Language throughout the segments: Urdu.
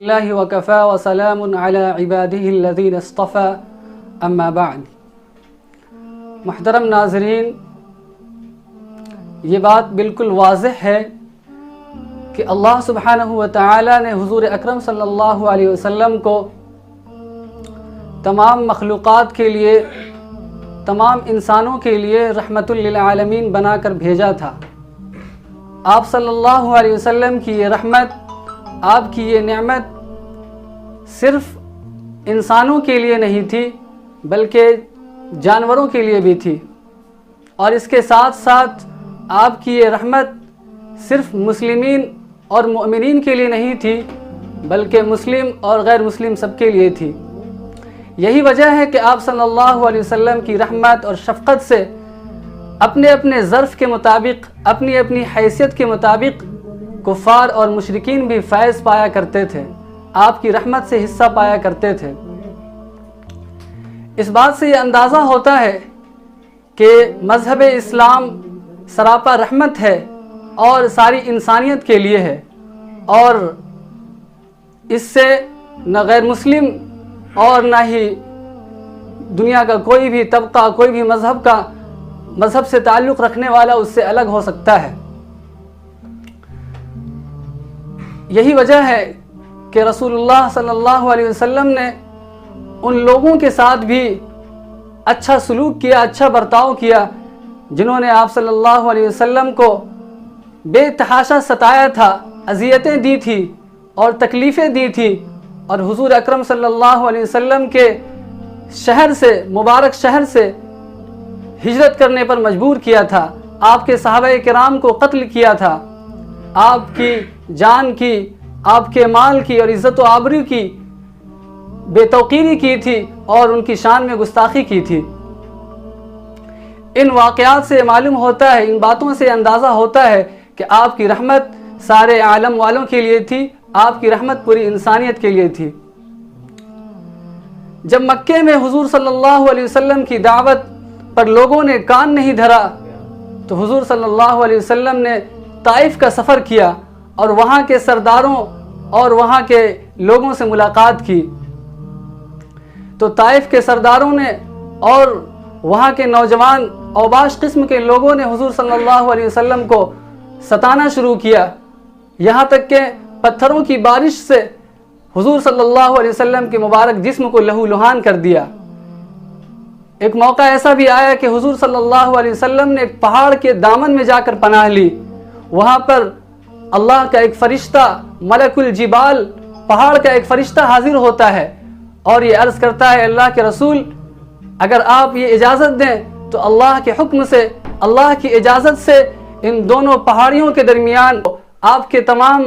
اللہ وکفا وسلام علی عبادہ الذین اصطفى اما بعد۔ محترم ناظرین، یہ بات بالکل واضح ہے کہ اللہ سبحانہ وتعالی نے حضور اکرم صلی اللہ علیہ وسلم کو تمام مخلوقات کے لیے، تمام انسانوں کے لیے رحمت للعالمین بنا کر بھیجا تھا۔ آپ صلی اللہ علیہ وسلم کی یہ رحمت، آپ کی یہ نعمت صرف انسانوں کے لیے نہیں تھی بلکہ جانوروں کے لیے بھی تھی، اور اس کے ساتھ ساتھ آپ کی یہ رحمت صرف مسلمین اور مؤمنین کے لیے نہیں تھی بلکہ مسلم اور غیر مسلم سب کے لیے تھی۔ یہی وجہ ہے کہ آپ صلی اللہ علیہ وسلم کی رحمت اور شفقت سے اپنے اپنے ظرف کے مطابق، اپنی اپنی حیثیت کے مطابق کفار اور مشرکین بھی فیض پایا کرتے تھے، آپ کی رحمت سے حصہ پایا کرتے تھے۔ اس بات سے یہ اندازہ ہوتا ہے کہ مذہب اسلام سراپا رحمت ہے اور ساری انسانیت کے لیے ہے، اور اس سے نہ غیر مسلم اور نہ ہی دنیا کا کوئی بھی طبقہ، کوئی بھی مذہب سے تعلق رکھنے والا اس سے الگ ہو سکتا ہے۔ یہی وجہ ہے کہ رسول اللہ صلی اللہ علیہ وسلم نے ان لوگوں کے ساتھ بھی اچھا سلوک کیا، اچھا برتاؤ کیا جنہوں نے آپ صلی اللہ علیہ وسلم کو بے تحاشا ستایا تھا، اذیتیں دی تھی اور تکلیفیں دی تھی، اور حضور اکرم صلی اللہ علیہ وسلم کے شہر سے، مبارک شہر سے ہجرت کرنے پر مجبور کیا تھا، آپ کے صحابہ کرام کو قتل کیا تھا، آپ کی جان کی، آپ کے مال کی اور عزت و آبرو کی بے توقیری کی تھی اور ان کی شان میں گستاخی کی تھی۔ ان واقعات سے معلوم ہوتا ہے، ان باتوں سے اندازہ ہوتا ہے کہ آپ کی رحمت سارے عالم والوں کے لیے تھی، آپ کی رحمت پوری انسانیت کے لیے تھی۔ جب مکے میں حضور صلی اللہ علیہ وسلم کی دعوت پر لوگوں نے کان نہیں دھرا تو حضور صلی اللہ علیہ وسلم نے طائف کا سفر کیا اور وہاں کے سرداروں اور وہاں کے لوگوں سے ملاقات کی۔ تو طائف کے سرداروں نے اور وہاں کے نوجوان اوباش قسم کے لوگوں نے حضور صلی اللہ علیہ وسلم کو ستانا شروع کیا، یہاں تک کہ پتھروں کی بارش سے حضور صلی اللہ علیہ وسلم کے مبارک جسم کو لہو لہان کر دیا۔ ایک موقع ایسا بھی آیا کہ حضور صلی اللہ علیہ وسلم نے ایک پہاڑ کے دامن میں جا کر پناہ لی، وہاں پر اللہ کا ایک فرشتہ، ملک الجبال، پہاڑ کا ایک فرشتہ حاضر ہوتا ہے اور یہ عرض کرتا ہے، اللہ کے رسول اگر آپ یہ اجازت دیں تو اللہ کے حکم سے، اللہ کی اجازت سے ان دونوں پہاڑیوں کے درمیان آپ کے تمام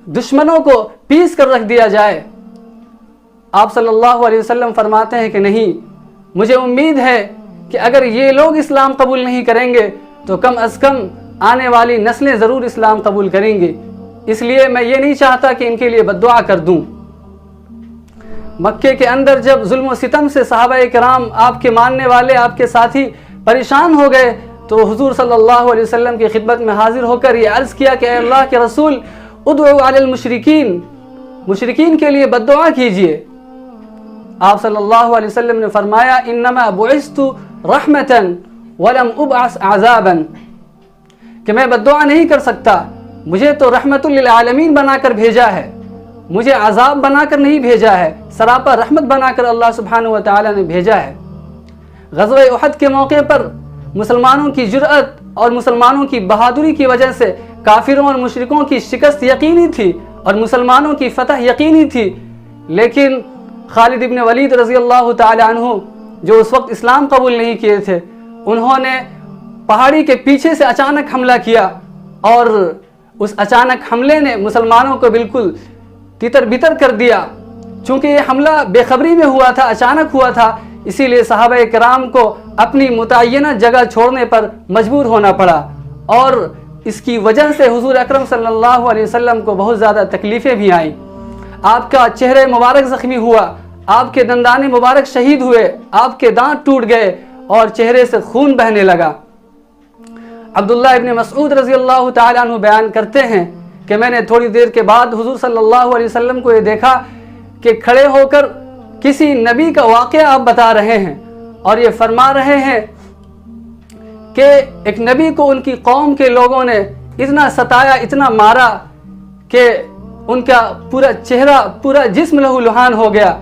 دشمنوں کو پیس کر رکھ دیا جائے۔ آپ صلی اللہ علیہ وسلم فرماتے ہیں کہ نہیں، مجھے امید ہے کہ اگر یہ لوگ اسلام قبول نہیں کریں گے تو کم از کم آنے والی نسلیں ضرور اسلام قبول کریں گے، اس لیے میں یہ نہیں چاہتا کہ ان کے لیے بد دعا کر دوں۔ مکے کے اندر جب ظلم و ستم سے صحابہ کرام، آپ کے ماننے والے، آپ کے ساتھی پریشان ہو گئے تو حضور صلی اللہ علیہ وسلم کی خدمت میں حاضر ہو کر یہ عرض کیا کہ اے اللہ کے رسول، ادعو علی المشرکین، مشرکین کے لیے بد دعا کیجئے۔ آپ صلی اللہ علیہ وسلم نے فرمایا، انما بعثت رحمتا ولم ابعث عذابا، کہ میں بد دعا نہیں کر سکتا، مجھے تو رحمت للعالمین بنا کر بھیجا ہے، مجھے عذاب بنا کر نہیں بھیجا ہے، سراپا رحمت بنا کر اللہ سبحانہ وتعالی نے بھیجا ہے۔ غزوہ احد کے موقع پر مسلمانوں کی جرأت اور مسلمانوں کی بہادری کی وجہ سے کافروں اور مشرکوں کی شکست یقینی تھی اور مسلمانوں کی فتح یقینی تھی، لیکن خالد ابن ولید رضی اللہ تعالی عنہ جو اس وقت اسلام قبول نہیں کیے تھے، انہوں نے پہاڑی کے پیچھے سے اچانک حملہ کیا، اور اس اچانک حملے نے مسلمانوں کو بالکل تتر بتر کر دیا۔ چونکہ یہ حملہ بے خبری میں ہوا تھا، اچانک ہوا تھا، اسی لیے صحابہ کرام کو اپنی متعینہ جگہ چھوڑنے پر مجبور ہونا پڑا، اور اس کی وجہ سے حضور اکرم صلی اللہ علیہ وسلم کو بہت زیادہ تکلیفیں بھی آئیں۔ آپ کا چہرہ مبارک زخمی ہوا، آپ کے دندان مبارک شہید ہوئے، آپ کے دانت ٹوٹ گئے اور چہرے سے خون بہنے لگا۔ عبداللہ ابن مسعود رضی اللہ تعالیٰ عنہ بیان کرتے ہیں کہ کہ میں نے تھوڑی دیر کے بعد حضور صلی اللہ علیہ وسلم کو یہ دیکھا کہ کھڑے ہو کر کسی نبی کا واقعہ آپ بتا رہے ہیں اور یہ فرما رہے ہیں کہ ایک نبی کو ان کی قوم کے لوگوں نے اتنا ستایا، اتنا مارا کہ ان کا پورا چہرہ، پورا جسم لہو لہان ہو گیا۔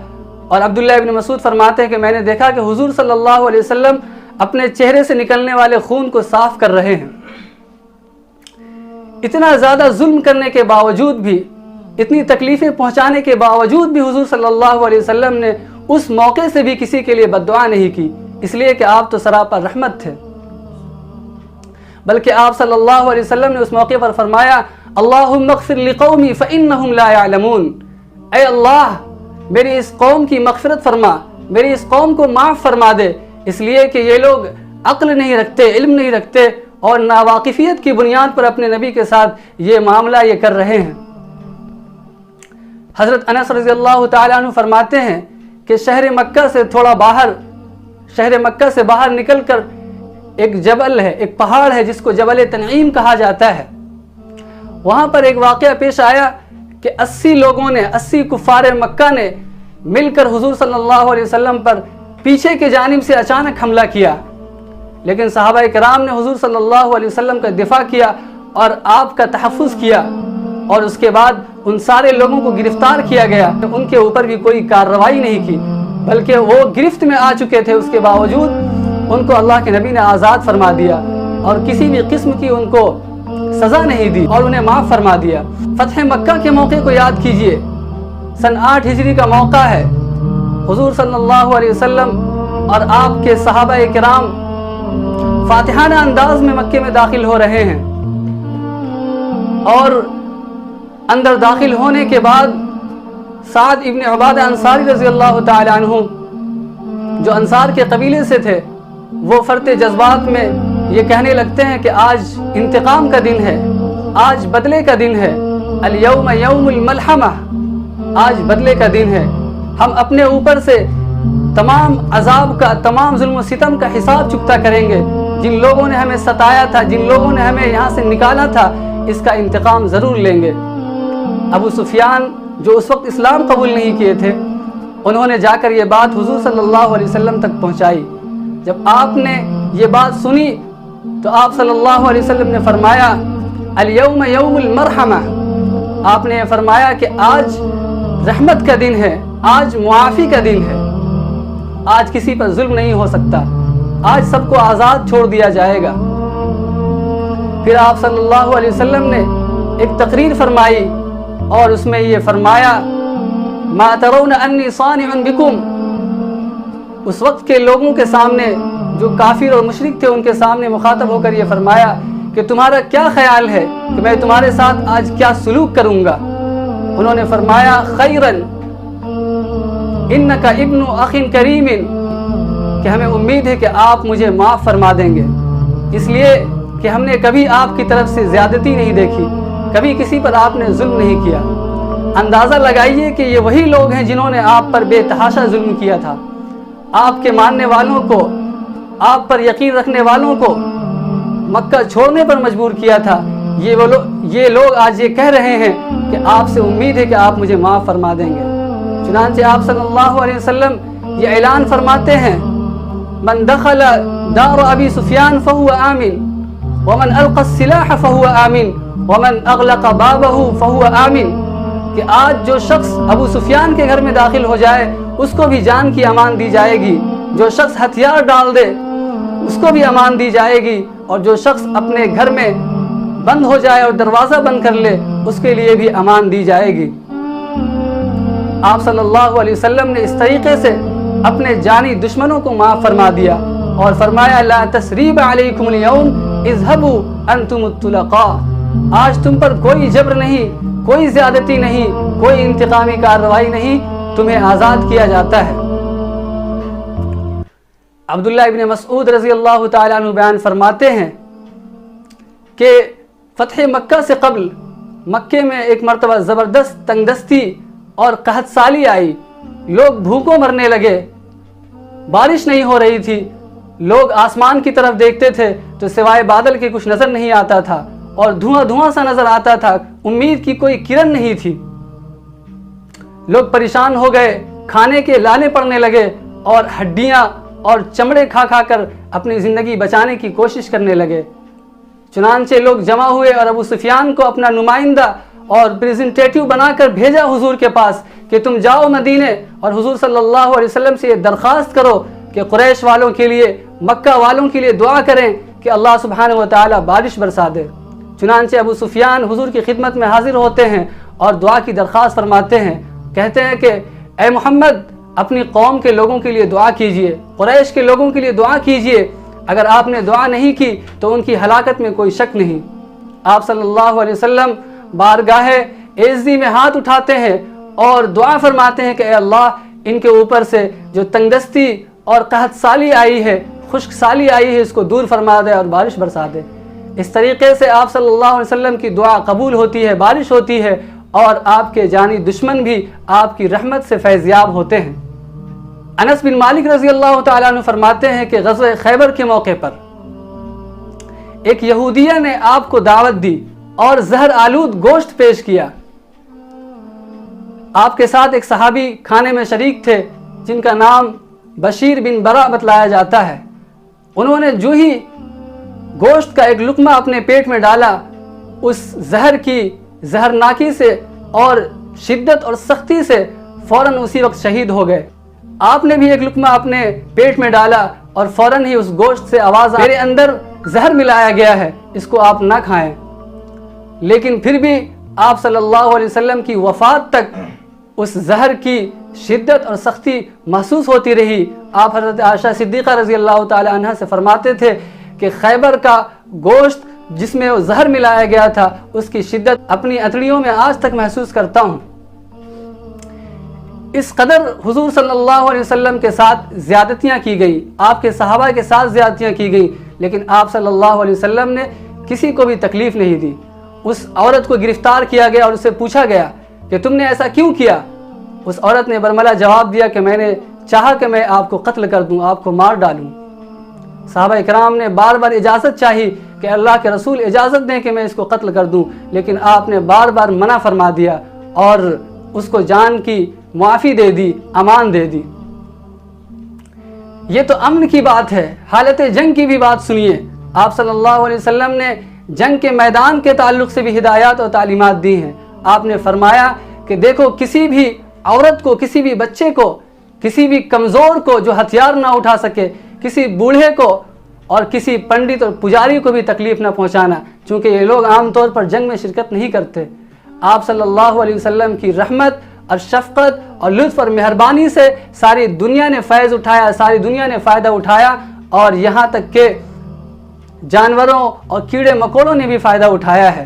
اور عبداللہ ابن مسعود فرماتے ہیں کہ میں نے دیکھا کہ حضور صلی اللہ علیہ وسلم اپنے چہرے سے نکلنے والے خون کو صاف کر رہے ہیں۔ اتنا زیادہ ظلم کرنے کے باوجود بھی، اتنی تکلیفیں پہنچانے کے باوجود بھی حضور صلی اللہ علیہ وسلم نے اس موقع سے بھی کسی کے لیے بد دعا نہیں کی، اس لیے کہ آپ تو سراپا رحمت تھے۔ بلکہ آپ صلی اللہ علیہ وسلم نے اس موقع پر فرمایا اللہم اغفر لقومی فإنہم لا یعلمون، اے اللہ میری اس قوم کی مغفرت فرما، میری اس قوم کو معاف فرما دے، اس لیے کہ یہ لوگ عقل نہیں رکھتے، علم نہیں رکھتے اور ناواقفیت کی بنیاد پر اپنے نبی کے ساتھ یہ معاملہ یہ کر رہے ہیں۔ حضرت انس رضی اللہ تعالیٰ عنہ فرماتے ہیں کہ شہر مکہ سے تھوڑا باہر، شہر مکہ سے باہر نکل کر ایک جبل ہے، ایک پہاڑ ہے جس کو جبل تنعیم کہا جاتا ہے۔ وہاں پر ایک واقعہ پیش آیا کہ 80 لوگوں نے، 80 کفار مکہ نے مل کر حضور صلی اللہ علیہ وسلم پر پیچھے کی جانب سے اچانک حملہ کیا، لیکن صحابہ کرام نے حضور صلی اللہ علیہ وسلم کا دفاع کیا اور آپ کا تحفظ کیا، اور اس کے بعد ان سارے لوگوں کو گرفتار کیا گیا۔ ان کے اوپر بھی کوئی کارروائی نہیں کی، بلکہ وہ گرفت میں آ چکے تھے، اس کے باوجود ان کو اللہ کے نبی نے آزاد فرما دیا اور کسی بھی قسم کی ان کو سزا نہیں دی اور انہیں معاف فرما دیا۔ فتح مکہ کے موقع کو یاد کیجئے، سن 8 ہجری کا موقع ہے، حضور صلی اللہ علیہ وسلم اور آپ کے صحابہ کرام فاتحانہ انداز میں مکے میں داخل ہو رہے ہیں، اور اندر داخل ہونے کے بعد سعد ابن عبادہ انصاری رضی اللہ تعالی عنہ جو انصار کے قبیلے سے تھے، وہ فرط جذبات میں یہ کہنے لگتے ہیں کہ آج انتقام کا دن ہے، آج بدلے کا دن ہے، الیوم یوم الملحمہ، آج بدلے کا دن ہے، ہم اپنے اوپر سے تمام عذاب کا، تمام ظلم و ستم کا حساب چکتا کریں گے، جن لوگوں نے ہمیں ستایا تھا، جن لوگوں نے ہمیں یہاں سے نکالا تھا، اس کا انتقام ضرور لیں گے۔ ابو سفیان جو اس وقت اسلام قبول نہیں کیے تھے، انہوں نے جا کر یہ بات حضور صلی اللہ علیہ وسلم تک پہنچائی۔ جب آپ نے یہ بات سنی تو آپ صلی اللہ علیہ وسلم نے فرمایا الیوم یوم المرحمہ، آپ نے فرمایا کہ آج رحمت کا دن ہے، آج معافی کا دن ہے، آج کسی پر ظلم نہیں ہو سکتا، آج سب کو آزاد چھوڑ دیا جائے گا۔ پھر آپ صلی اللہ علیہ وسلم نے ایک تقریر فرمائی اور اس میں یہ فرمایا ما ترون انی صانع بکم، اس وقت کے لوگوں کے سامنے جو کافر اور مشرک تھے ان کے سامنے مخاطب ہو کر یہ فرمایا کہ تمہارا کیا خیال ہے کہ میں تمہارے ساتھ آج کیا سلوک کروں گا؟ انہوں نے فرمایا خیراً انک ابن اخ کریم، کہ ہمیں امید ہے کہ آپ مجھے معاف فرما دیں گے، اس لیے کہ ہم نے کبھی آپ کی طرف سے زیادتی نہیں دیکھی، کبھی کسی پر آپ نے ظلم نہیں کیا۔ اندازہ لگائیے کہ یہ وہی لوگ ہیں جنہوں نے آپ پر بے تحاشا ظلم کیا تھا، آپ کے ماننے والوں کو، آپ پر یقین رکھنے والوں کو مکہ چھوڑنے پر مجبور کیا تھا۔ یہ لوگ آج یہ کہہ رہے ہیں کہ آپ سے امید ہے کہ آپ مجھے معاف فرما دیں گے۔ چنانچہ آپ صلی اللہ علیہ وسلم یہ اعلان فرماتے ہیں من دخل دار ابی سفیان فہو آمن ومن القى السلاح فہو آمن ومن اغلق بابہ فہو آمن، کہ آج جو شخص ابو سفیان کے گھر میں داخل ہو جائے اس کو بھی جان کی امان دی جائے گی، جو شخص ہتھیار ڈال دے اس کو بھی امان دی جائے گی، اور جو شخص اپنے گھر میں بند ہو جائے اور دروازہ بند کر لے اس کے لیے بھی امان دی جائے گی۔ آپ صلی اللہ علیہ وسلم نے اس طریقے سے اپنے جانی دشمنوں کو معاف فرما دیا اور فرمایا لا تثریب علیکم اليوم اذهبوا انتم الطلقاء، آج تم پر کوئی جبر نہیں، کوئی زیادتی نہیں، کوئی انتقامی کارروائی نہیں، تمہیں آزاد کیا جاتا ہے۔ عبداللہ ابن مسعود رضی اللہ تعالیٰ عنہ بیان فرماتے ہیں کہ فتح مکہ سے قبل مکے میں ایک مرتبہ زبردست تنگ دستی اور قحط سالی آئی، لوگ بھوکوں مرنے لگے، بارش نہیں ہو رہی تھی، لوگ آسمان کی طرف دیکھتے تھے تو سوائے بادل کے کچھ نظر نہیں آتا تھا، اور دھواں دھواں سا نظر آتا تھا، امید کی کوئی کرن نہیں تھی۔ لوگ پریشان ہو گئے، کھانے کے لالے پڑنے لگے اور ہڈیاں اور چمڑے کھا کھا کر اپنی زندگی بچانے کی کوشش کرنے لگے۔ چنانچہ لوگ جمع ہوئے اور ابو سفیان کو اپنا نمائندہ اور پریزنٹیٹیو بنا کر بھیجا حضور کے پاس کہ تم جاؤ مدینے اور حضور صلی اللہ علیہ وسلم سے یہ درخواست کرو کہ قریش والوں کے لیے، مکہ والوں کے لیے دعا کریں کہ اللہ سبحانہ و تعالی بارش برسا دے۔ چنانچہ ابو سفیان حضور کی خدمت میں حاضر ہوتے ہیں اور دعا کی درخواست فرماتے ہیں، کہتے ہیں کہ اے محمد، اپنی قوم کے لوگوں کے لیے دعا کیجئے، قریش کے لوگوں کے لیے دعا کیجئے، اگر آپ نے دعا نہیں کی تو ان کی ہلاکت میں کوئی شک نہیں۔ آپ صلی اللہ علیہ وسلم بارگاہ عزی میں ہاتھ اٹھاتے ہیں اور دعا فرماتے ہیں کہ اے اللہ، ان کے اوپر سے جو تنگدستی اور قحط سالی آئی ہے، خشک سالی آئی ہے، اس کو دور فرما دے اور بارش برسا دے۔ اس طریقے سے آپ صلی اللہ علیہ وسلم کی دعا قبول ہوتی ہے، بارش ہوتی ہے اور آپ کے جانی دشمن بھی آپ کی رحمت سے فیضیاب ہوتے ہیں۔ انس بن مالک رضی اللہ تعالیٰ عنہ فرماتے ہیں کہ غزوہ خیبر کے موقع پر ایک یہودیہ نے آپ کو دعوت دی اور زہر آلود گوشت پیش کیا۔ آپ کے ساتھ ایک صحابی کھانے میں شریک تھے جن کا نام بشیر بن برا بتلایا جاتا ہے۔ انہوں نے جو ہی گوشت کا ایک لقمہ اپنے پیٹ میں ڈالا، اس زہر کی زہرناکی سے اور شدت اور سختی سے فوراً اسی وقت شہید ہو گئے۔ آپ نے بھی ایک لقمہ اپنے پیٹ میں ڈالا اور فوراً ہی اس گوشت سے آواز آئی، میرے اندر زہر ملایا گیا ہے، اس کو آپ نہ کھائیں۔ لیکن پھر بھی آپ صلی اللہ علیہ وسلم کی وفات تک اس زہر کی شدت اور سختی محسوس ہوتی رہی۔ آپ حضرت عائشہ صدیقہ رضی اللہ تعالی عنہ سے فرماتے تھے کہ خیبر کا گوشت جس میں وہ زہر ملایا گیا تھا، اس کی شدت اپنی انتڑیوں میں آج تک محسوس کرتا ہوں۔ اس قدر حضور صلی اللہ علیہ وسلم کے ساتھ زیادتیاں کی گئی، آپ کے صحابہ کے ساتھ زیادتیاں کی گئی، لیکن آپ صلی اللہ علیہ وسلم نے کسی کو بھی تکلیف نہیں دی۔ اس عورت کو گرفتار کیا گیا اور اسے پوچھا گیا کہ تم نے ایسا کیوں کیا؟ اس عورت نے برملا جواب دیا کہ میں نے چاہا کہ میں آپ کو قتل کر دوں، آپ کو مار ڈالوں۔ صحابہ اکرام نے بار بار اجازت چاہی کہ اللہ کے رسول اجازت دیں کہ میں اس کو قتل کر دوں، لیکن آپ نے بار بار منع فرما دیا اور اس کو جان کی معافی دے دی، امان دے دی۔ یہ تو امن کی بات ہے، حالت جنگ کی بھی بات سنیے۔ آپ صلی اللہ علیہ وسلم نے جنگ کے میدان کے تعلق سے بھی ہدایات اور تعلیمات دی ہیں۔ آپ نے فرمایا کہ دیکھو، کسی بھی عورت کو، کسی بھی بچے کو، کسی بھی کمزور کو جو ہتھیار نہ اٹھا سکے، کسی بوڑھے کو اور کسی پنڈت اور پجاری کو بھی تکلیف نہ پہنچانا، چونکہ یہ لوگ عام طور پر جنگ میں شرکت نہیں کرتے۔ آپ صلی اللہ علیہ وسلم کی رحمت اور شفقت اور لطف اور مہربانی سے ساری دنیا نے فیض اٹھایا، ساری دنیا نے فائدہ اٹھایا، اور یہاں تک کہ جانوروں اور کیڑے مکوڑوں نے بھی فائدہ اٹھایا ہے۔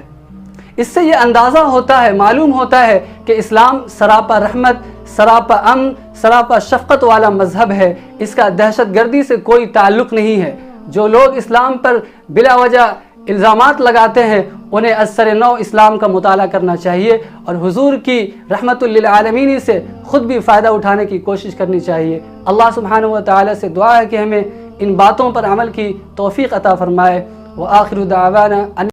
اس سے یہ اندازہ ہوتا ہے، معلوم ہوتا ہے کہ اسلام سراپا رحمت، سراپا امن، سراپا شفقت والا مذہب ہے۔ اس کا دہشت گردی سے کوئی تعلق نہیں ہے۔ جو لوگ اسلام پر بلا وجہ الزامات لگاتے ہیں، انہیں از سر نو اسلام کا مطالعہ کرنا چاہیے اور حضور کی رحمت للعالمین سے خود بھی فائدہ اٹھانے کی کوشش کرنی چاہیے۔ اللہ سبحانہ و تعالی سے دعا ہے کہ ہمیں ان باتوں پر عمل کی توفیق عطا فرمائے۔ وآخر دعوانا